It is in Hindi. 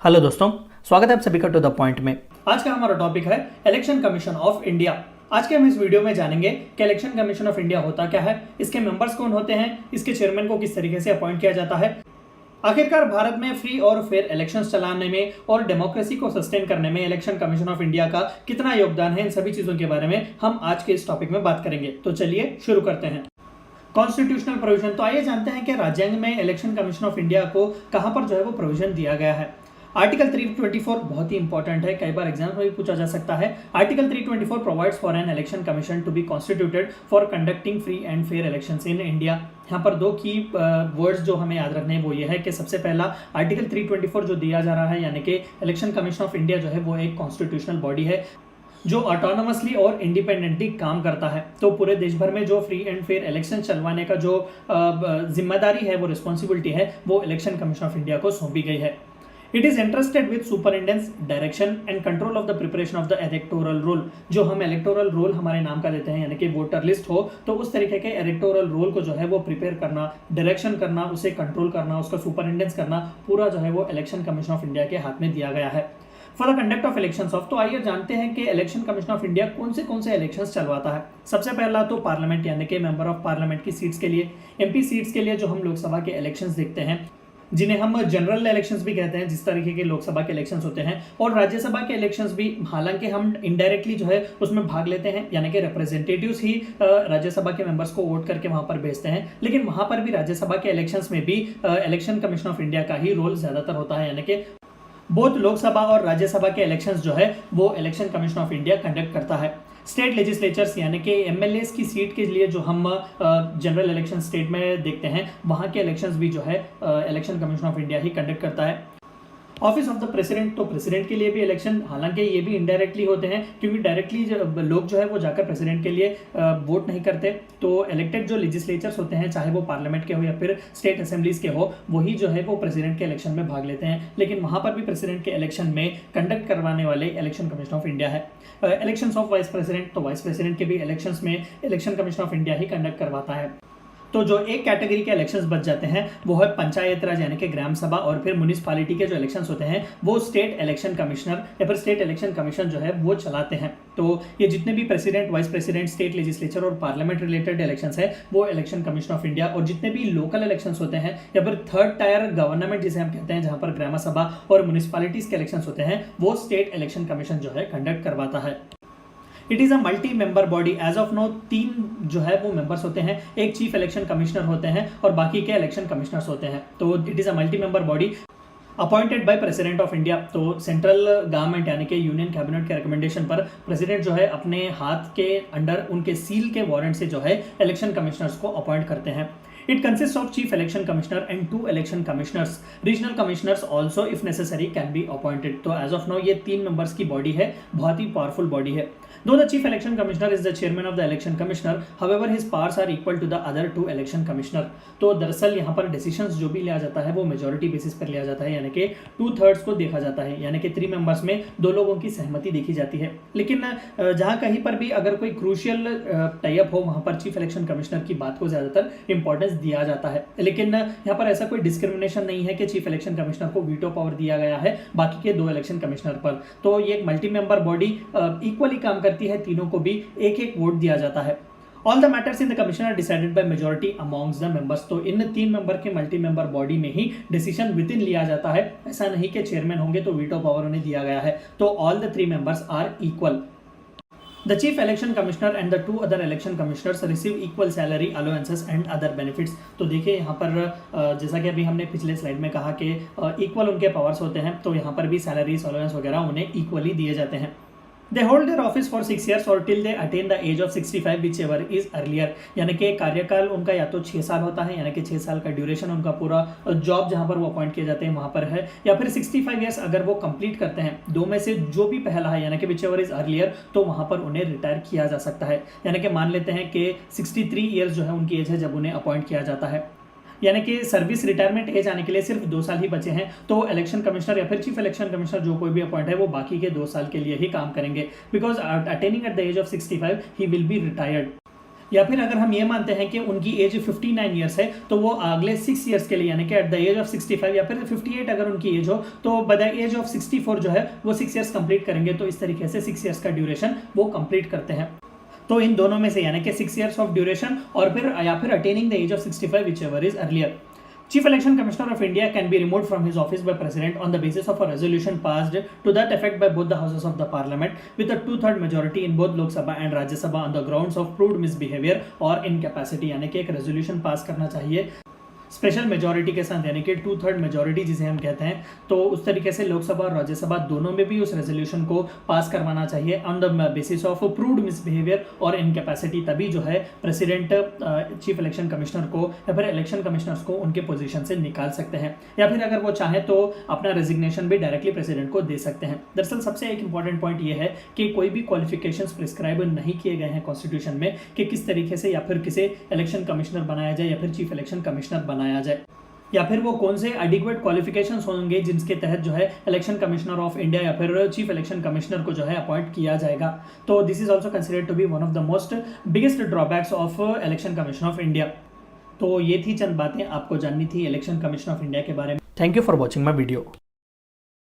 हेलो दोस्तों, स्वागत है आप सभी का टू द पॉइंट में। आज का हमारा टॉपिक है इलेक्शन कमीशन ऑफ इंडिया। आज के हम इस वीडियो में जानेंगे कि इलेक्शन कमीशन ऑफ इंडिया होता क्या है, इसके मेंबर्स कौन होते हैं, इसके चेयरमैन को किस तरीके से अपॉइंट किया जाता है, आखिरकार भारत में फ्री और फेयर इलेक्शंस चलाने में और डेमोक्रेसी को सस्टेन करने में इलेक्शन कमीशन ऑफ इंडिया का कितना योगदान है, इन सभी चीजों के बारे में हम आज के इस टॉपिक में बात करेंगे। तो चलिए शुरू करते हैं। कॉन्स्टिट्यूशनल प्रोविजन, तो आइए जानते हैं कि राज्यांग में इलेक्शन कमीशन ऑफ इंडिया को कहां पर जो है वो प्रोविजन दिया गया है। आर्टिकल 324 बहुत ही इंपॉर्टेंट है, कई बार एग्जाम में भी पूछा जा सकता है। Article 324 provides for an election commission to be constituted for conducting free and fair elections in India. यहाँ पर दो की वर्ड्स जो हमें याद रखने हैं वो ये है कि सबसे पहला आर्टिकल 324 जो दिया जा रहा है, यानी कि इलेक्शन कमीशन ऑफ इंडिया जो है वो एक कॉन्स्टिट्यूशनल बॉडी है जो ऑटोनोमसली और इंडिपेंडेंटली काम करता है। तो पूरे देश भर में जो फ्री एंड फेयर इलेक्शन चलवाने का जो जिम्मेदारी है, वो रिस्पॉन्सिबिलिटी है, वो इलेक्शन कमीशन ऑफ इंडिया को सौंपी गई है। It is interested with superintendence, direction and control of the preparation of the electoral roll. जो हम इलेक्टोरल रोल हमारे नाम का देते हैं, यानी कि वोटर लिस्ट हो, तो उस तरीके के इलेक्टोरल रोल को जो है वो प्रिपेयर करना, डायरेक्शन करना, उसे कंट्रोल करना, उसका सुपरिटेंडेंस करना, पूरा जो है वो इलेक्शन कमीशन ऑफ इंडिया के हाथ में दिया गया है। For the conduct of elections of, तो आइए जानते हैं कि इलेक्शन कमीशन ऑफ इंडिया कौन से इलेक्शंस चलवाता है। सबसे पहला तो पार्लियामेंट, यानी कि मेंबर ऑफ पार्लियामेंट की सीट्स के लिए, एमपी सीट्स के लिए जो हम लोकसभा के इलेक्शंस देखते हैं, जिन्हें हम जनरल इलेक्शंस भी कहते हैं, जिस तरीके के लोकसभा के इलेक्शंस होते हैं, और राज्यसभा के इलेक्शंस भी, हालांकि हम इनडायरेक्टली जो है उसमें भाग लेते हैं, यानी कि रिप्रेजेंटेटिव्स ही राज्यसभा के मेंबर्स को वोट करके वहां पर भेजते हैं, लेकिन वहां पर भी राज्यसभा के इलेक्शंस में भी इलेक्शन कमीशन ऑफ इंडिया का ही रोल ज्यादातर होता है, यानी कि बोथ लोकसभा और राज्यसभा के इलेक्शंस जो है वो election commission of India conduct करता है। स्टेट लेजिस्लेचर्स, यानी कि एमएलएस की सीट के लिए जो हम जनरल इलेक्शन स्टेट में देखते हैं, वहां के इलेक्शंस भी जो है election commission of India he conduct करता है। ऑफिस ऑफ द प्रेसिडेंट, तो प्रेसिडेंट के लिए भी इलेक्शन, हालांकि ये भी इनडायरेक्टली होते हैं, क्योंकि डायरेक्टली लोग जो है वो जाकर प्रेसिडेंट के लिए वोट नहीं करते। तो इलेक्टेड जो लेजिस्लेचर्स होते हैं, चाहे वो पार्लियामेंट के हो या फिर स्टेट असेंबलीज के हो, वही जो है वो प्रेसिडेंट के इलेक्शन में भाग लेते हैं, लेकिन वहां पर भी प्रेसिडेंट के इलेक्शन में कंडक्ट करवाने वाले इलेक्शन कमीशन ऑफ इंडिया है। इलेक्शंस ऑफ वाइस प्रेसिडेंट, तो वाइस प्रेसिडेंट के भी इलेक्शंस में election commission of India he conduct करवाता है। तो जो एक कैटेगरी के इलेक्शंस बच जाते हैं वो है पंचायत राज, यानी कि ग्राम सभा, और फिर म्युनिसिपैलिटी के जो इलेक्शंस होते हैं वो स्टेट इलेक्शन कमिश्नर या फिर स्टेट इलेक्शन कमीशन जो है वो चलाते हैं। तो ये जितने भी president, vice president, state legislature और पार्लियामेंट रिलेटेड इलेक्शंस है वो इलेक्शन कमीशन ऑफ इंडिया, और जितने भी लोकल इलेक्शंस होते हैं या फिर थर्ड टायर गवर्नमेंट जिसे हम कहते हैं, जहां पर ग्राम सभा और म्युनिसिपैलिटीज के इलेक्शंस होते हैं, वो स्टेट इलेक्शन कमीशन जो है कंडक्ट करवाता है। It is a multi member body. As of now 3 जो है वो मेंबर्स होते हैं, एक चीफ इलेक्शन कमिश्नर होते हैं और बाकी के इलेक्शन कमिश्नर्स होते हैं। तो it is a multi member body appointed by president of India. तो सेंट्रल गवर्नमेंट यानी कि यूनियन कैबिनेट के रिकमेंडेशन पर प्रेसिडेंट जो है अपने हाथ के अंडर उनके सील के वारंट से जो है इलेक्शन कमिश्नर्स को अपॉइंट करते हैं। It consists of chief election commissioner and 2 election commissioners. Regional commissioners also, if necessary, can be appointed. तो as of now ये 3 members की body है, बहुत ही powerful body है। Though the chief election commissioner is the chairman of the election commissioner, however his powers are equal to the other 2 election commissioner. तो दरअसल यहाँ पर decisions जो भी लिया जाता है वो majority basis पर लिया जाता है, यानी कि 2/3 को देखा जाता है, यानी कि 3 members में 2 लोगों की सहमति देखी जाती है। लेकिन जहाँ कहीं पर भी अगर कोई crucial टाइप हो, वहाँ पर चीफ इलेक्शन कमिश्नर की बात को ज्यादातर इंपॉर्टेंस दिया जाता है। लेकिन यहाँ पर ऐसा कोई डिस्क्रिमिनेशन नहीं है कि चीफ इलेक्शन कमिश्नर को वीटो पावर दिया गया है बाकी के 2 इलेक्शन कमिश्नर पर। तो ये एक मल्टी मेंबर बॉडी इक्वली काम करती है, तीनों को भी एक एक वोट दिया जाता है। All the matters in the commission are decided by majority amongst the members. तो इन 3 मेंबर के मल्टी मेंबर बॉडी में ही डिसीजन विद इन लिया जाता है, ऐसा नहीं कि चेयरमैन होंगे तो वीटो पावर उन्हें दिया गया है। तो all the 3 members are equal. The chief election commissioner and the 2 other election commissioners receive equal salary, allowances and other benefits. तो देखिए यहाँ पर जैसा कि अभी हमने पिछले स्लाइड में कहा कि इक्वल उनके पावर्स होते हैं, तो यहाँ पर भी सैलरीज, अलाउंस वगैरह उन्हें इक्वली दिए जाते हैं। They hold their office for 6 years or till they attain the age of 65 whichever is earlier। यानी कि कार्यकाल उनका या तो 6 साल होता है, यानी कि 6 साल का ड्यूरेशन उनका पूरा जॉब जहां पर वो अपॉइंट किए जाते हैं वहां पर है, या फिर 65 ईयर्स अगर वो कंप्लीट करते हैं, 2 में से जो भी पहला है, यानी कि whichever is earlier, तो वहां पर उन्हें रिटायर किया जा सकता है। यानी कि मान लेते हैं कि 63 ईयर्स जो है उनकी एज है जब उन्हें अपॉइंट किया जाता है, यानी कि सर्विस रिटायरमेंट एज आने के लिए सिर्फ 2 साल ही बचे हैं, तो इलेक्शन कमिश्नर या फिर चीफ इलेक्शन कमिश्नर जो कोई भी अपॉइंट है वो बाकी के 2 साल के लिए ही काम करेंगे, because attaining at the age of 65 he will be retired. या फिर अगर हम ये मानते हैं कि उनकी एज 59 ईयर्स है तो वो अगले 6 ईयर्स के लिए यानी कि एट द एज ऑफ 65 या फिर 58 अगर उनकी एज हो तो बाय द एज ऑफ 64 जो है वो 6 ईयर्स कंप्लीट करेंगे। तो इस तरीके से 6 ईयर्स का ड्यूरेशन वो कंप्लीट करते हैं। तो इन दोनों में से यानी कि 6 ईयर्स ऑफ ड्यूरेशन और फिर attaining the age of 65 whichever is earlier। Chief Election Commissioner of India can be removed from his office by President on the basis of a resolution passed to that effect by both the houses of the Parliament with a 2/3 majority in both Lok Sabha and Rajya Sabha on the grounds of proved misbehavior or incapacity। यानी कि एक रेजोल्यूशन पास करना चाहिए स्पेशल मेजॉरिटी के साथ यानी कि 2/3 मेजॉरिटी जिसे हम कहते हैं। तो उस तरीके से लोकसभा और राज्यसभा दोनों में भी उस रेजोल्यूशन को पास करवाना चाहिए on the basis of proved misbehaviour और इनकैपेसिटी। तभी जो है प्रेसिडेंट चीफ इलेक्शन कमिश्नर को या फिर इलेक्शन कमिश्नर्स को उनके पोजीशन से निकाल सकते हैं, या फिर अगर वो चाहे तो अपना रेजिग्नेशन भी डायरेक्टली प्रेसिडेंट को दे सकते हैं। दरअसल सबसे एक इंपॉर्टेंट पॉइंट ये है कि कोई भी क्वालिफिकेशंस प्रिस्क्राइब नहीं किए गए हैं कॉन्स्टिट्यूशन में कि किस तरीके से या फिर किसे इलेक्शन कमिश्नर बनाया जाए या फिर चीफ इलेक्शन कमिश्नर बनाया जाए, या फिर वो कौन से एडिक्वेट क्वालिफिकेशंस होंगे जिनके तहत जो है इलेक्शन कमिश्नर ऑफ इंडिया या फिर चीफ इलेक्शन कमिश्नर को जो है अपॉइंट किया जाएगा। तो this is also considered to be one of the most biggest drawbacks of election commission of India. तो ये थी चंद बातें आपको जाननी थी इलेक्शन कमीशन ऑफ इंडिया के बारे में। Thank you for watching my video.